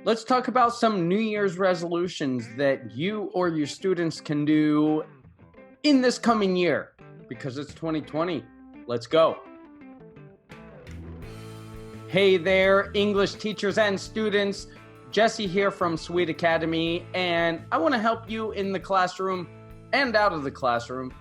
Let's talk about some New Year's resolutions that you or your students can do in this coming year, because it's 2020. Let's go. Hey there, English teachers and students. Jesse here from Sweet Academy, and I want to help you in the classroom and out of the classroom.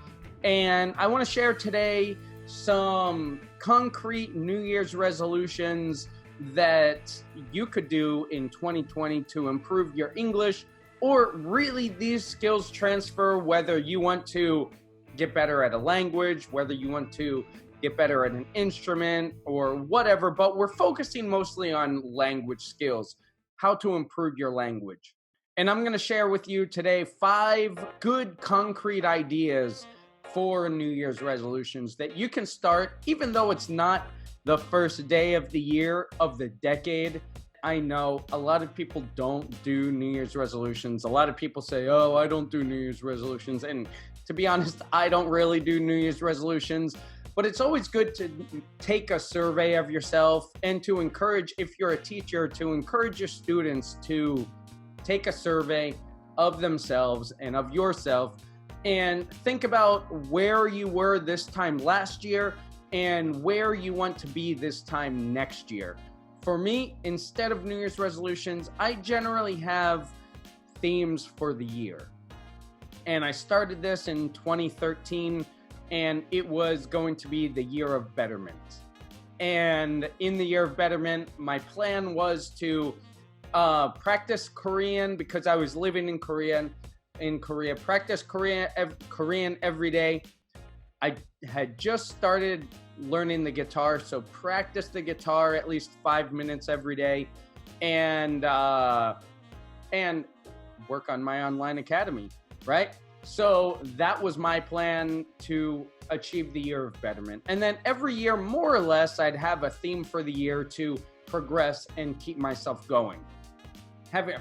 And I want to share today some concrete New Year's resolutions that you could do in 2020 to improve your English, or really these skills transfer, whether you want to get better at a language, whether you want to get better at an instrument or whatever, but we're focusing mostly on language skills, how to improve your language. And I'm going to share with you today 5 good concrete ideas for New Year's resolutions that you can start, even though it's not the first day of the year, of the decade. I know a lot of people don't do New Year's resolutions. A lot of people say, oh, I don't do New Year's resolutions. And to be honest, I don't really do New Year's resolutions. But it's always good to take a survey of yourself and to encourage, if you're a teacher, to encourage your students to take a survey of themselves and of yourself and think about where you were this time last year and where you want to be this time next year. For me, instead of New Year's resolutions, I generally have themes for the year. And I started this in 2013, and it was going to be the year of betterment. And in the year of betterment, my plan was to practice Korean, because I was living in Korea, practice Korean every day. I had just started learning the guitar, so practice the guitar at least 5 minutes every day, and work on my online academy, right? So that was my plan to achieve the year of betterment. And then every year, more or less, I'd have a theme for the year to progress and keep myself going.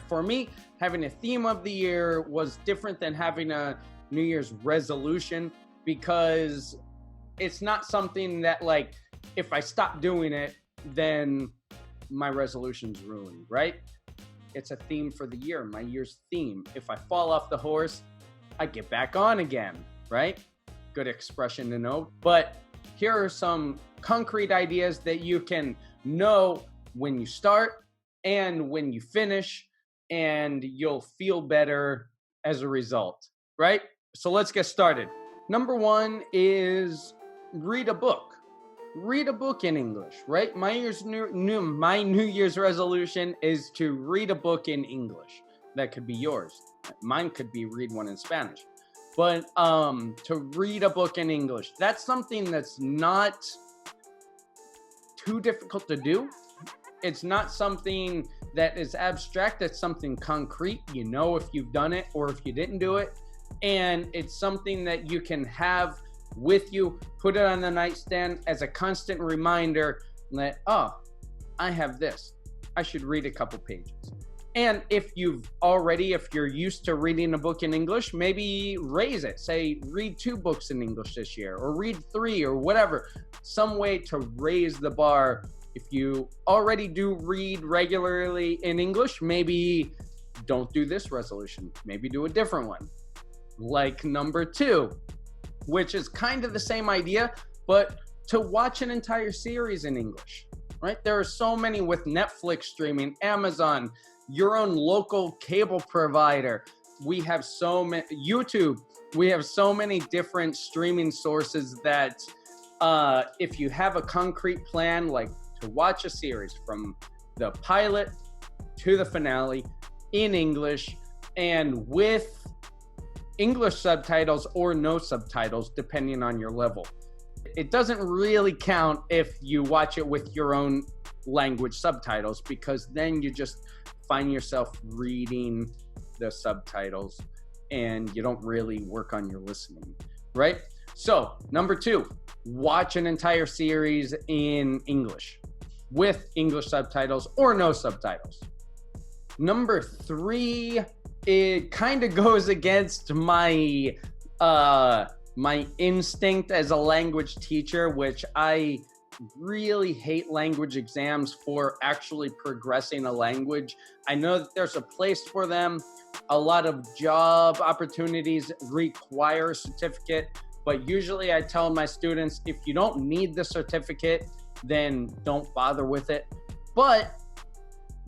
For me, having a theme of the year was different than having a New Year's resolution, because it's not something that, like, if I stop doing it, then my resolution's ruined, right? It's a theme for the year, my year's theme. If I fall off the horse, I get back on again, right? Good expression to know. But here are some concrete ideas that you can know when you start and when you finish, and you'll feel better as a result, right? So let's get started. Number 1 is read a book. Read a book in English, right? My New Year's resolution is to read a book in English. That could be yours. Mine could be read one in Spanish. But to read a book in English, that's something that's not too difficult to do. It's not something that is abstract. It's something concrete. You know if you've done it or if you didn't do it. And it's something that you can have with you, put it on the nightstand as a constant reminder that, oh, I have this. I should read a couple pages. And if you're used to reading a book in English, maybe raise it. Say, read 2 books in English this year, or read 3, or whatever. Some way to raise the bar. If you already do read regularly in English, maybe don't do this resolution. Maybe do a different one. Like number 2, which is kind of the same idea, but to watch an entire series in English, right? There are so many with Netflix streaming, Amazon, your own local cable provider. We have so many, YouTube. We have so many different streaming sources that if you have a concrete plan, like to watch a series from the pilot to the finale in English and with English subtitles or no subtitles, depending on your level. It doesn't really count if you watch it with your own language subtitles, because then you just find yourself reading the subtitles and you don't really work on your listening, right? So, number 2, watch an entire series in English with English subtitles or no subtitles. Number 3, it kind of goes against my my instinct as a language teacher, which I really hate language exams for actually progressing a language. I know that there's a place for them. A lot of job opportunities require a certificate, but usually I tell my students, if you don't need the certificate, then don't bother with it. But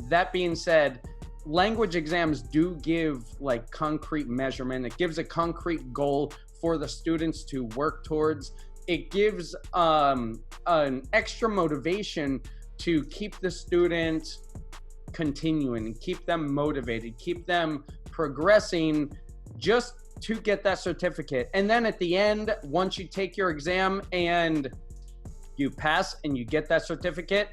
that being said, language exams do give like concrete measurement. It gives a concrete goal for the students to work towards. It gives an extra motivation to keep the student continuing and keep them motivated, keep them progressing just to get that certificate. And then at the end, once you take your exam and you pass and you get that certificate,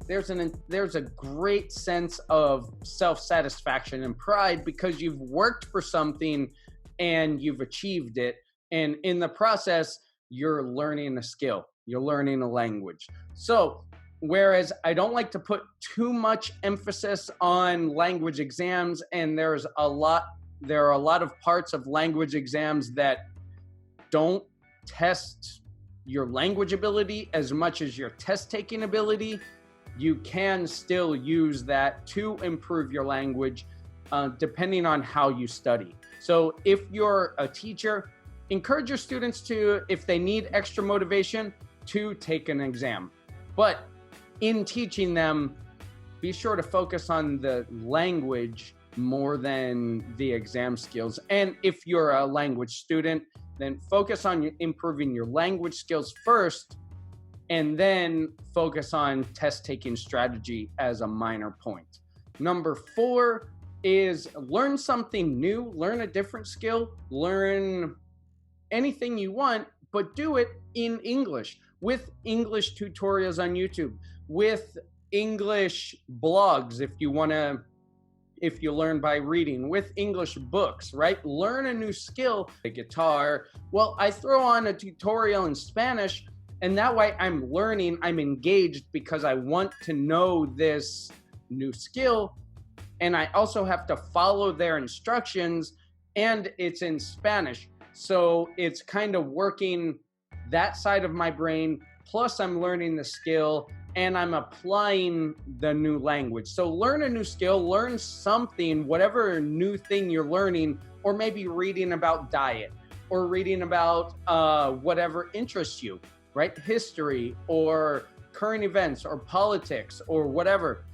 there's a great sense of self-satisfaction and pride because you've worked for something and you've achieved it. And in the process, you're learning a skill, you're learning a language. So whereas I don't like to put too much emphasis on language exams, and there are a lot of parts of language exams that don't test your language ability as much as your test taking ability, you can still use that to improve your language depending on how you study. So if you're a teacher, encourage your students to, if they need extra motivation, to take an exam. But in teaching them, be sure to focus on the language more than the exam skills. And if you're a language student, then focus on improving your language skills first, and then focus on test taking strategy as a minor point. Number 4 is learn something new, learn a different skill, learn anything you want, but do it in English, with English tutorials on YouTube, with English blogs if you learn by reading, with English books, right? Learn a new skill, the guitar. Well, I throw on a tutorial in Spanish, and that way I'm learning, I'm engaged because I want to know this new skill. And I also have to follow their instructions, and it's in Spanish. So it's kind of working that side of my brain, plus I'm learning the skill and I'm applying the new language. So learn a new skill, learn something, whatever new thing you're learning, or maybe reading about diet, or reading about whatever interests you, right? History or current events or politics or whatever.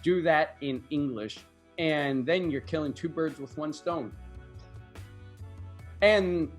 Do that in English, and then you're killing 2 birds with 1 stone. And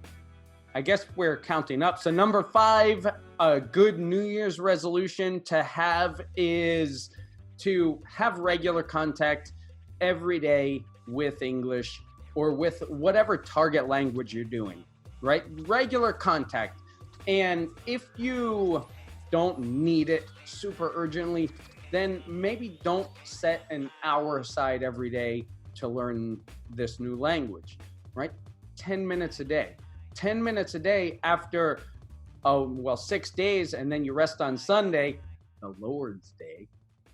I guess we're counting up. So number 5, a good New Year's resolution to have is to have regular contact every day with English or with whatever target language you're doing, right? Regular contact. And if you don't need it super urgently, then maybe don't set an hour aside every day to learn this new language, right? 10 minutes a day. 10 minutes a day after, 6 days, and then you rest on Sunday, the Lord's Day.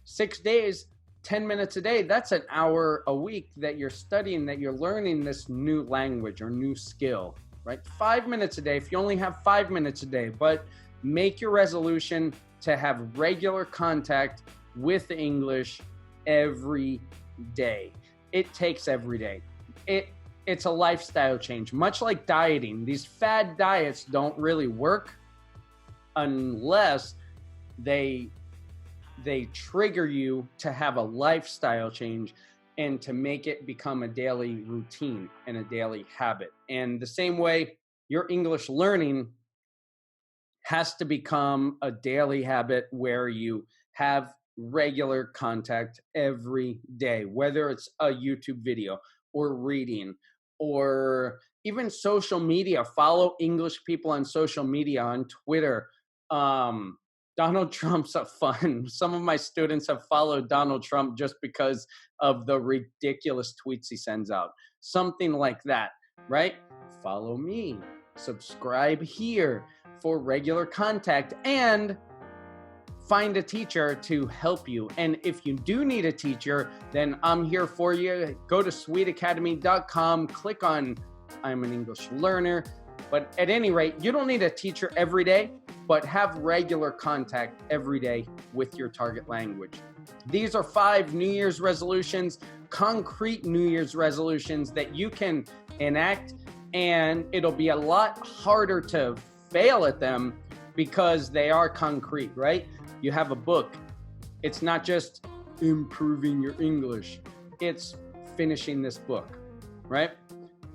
6 days, 10 minutes a day, that's an hour a week that you're studying, that you're learning this new language or new skill, right? 5 minutes a day, if you only have 5 minutes a day, but make your resolution to have regular contact with English every day. It takes every day. It's a lifestyle change, much like dieting. These fad diets don't really work unless they trigger you to have a lifestyle change and to make it become a daily routine and a daily habit. And the same way, your English learning has to become a daily habit where you have regular contact every day, whether it's a YouTube video or reading or even social media. Follow English people on social media, on Twitter. Donald Trump's a fun. Some of my students have followed Donald Trump just because of the ridiculous tweets he sends out. Something like that, right? Follow me. Subscribe here for regular contact, and find a teacher to help you. And if you do need a teacher, then I'm here for you. Go to sweetacademy.com, click on I'm an English learner. But at any rate, you don't need a teacher every day, but have regular contact every day with your target language. These are 5 New Year's resolutions, concrete New Year's resolutions that you can enact, and it'll be a lot harder to fail at them because they are concrete, right? You have a book. It's not just improving your English. It's finishing this book, right?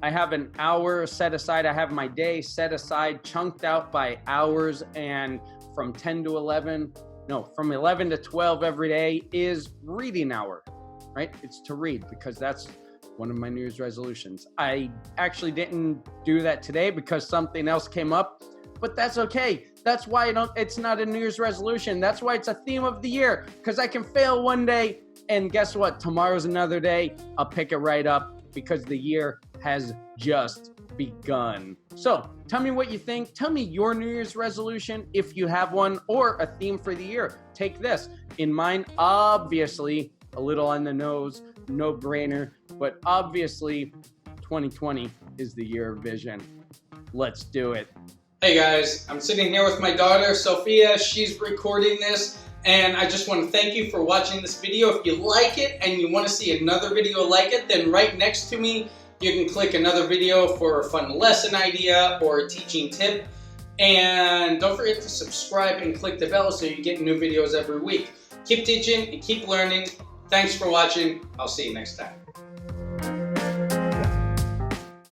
I have an hour set aside. I have my day set aside, chunked out by hours, and from 10 to 11, no, from 11 to 12 every day is reading hour, right? It's to read because that's one of my New Year's resolutions. I actually didn't do that today because something else came up, but that's okay. That's why it's not a New Year's resolution. That's why it's a theme of the year, because I can fail one day, and guess what? Tomorrow's another day. I'll pick it right up because the year has just begun. So tell me what you think. Tell me your New Year's resolution, if you have one, or a theme for the year. Take this. In mine, obviously, a little on the nose, no brainer, but obviously 2020 is the year of vision. Let's do it. Hey guys, I'm sitting here with my daughter, Sophia. She's recording this, and I just want to thank you for watching this video. If you like it and you want to see another video like it, then right next to me, you can click another video for a fun lesson idea or a teaching tip. And don't forget to subscribe and click the bell so you get new videos every week. Keep teaching and keep learning. Thanks for watching. I'll see you next time.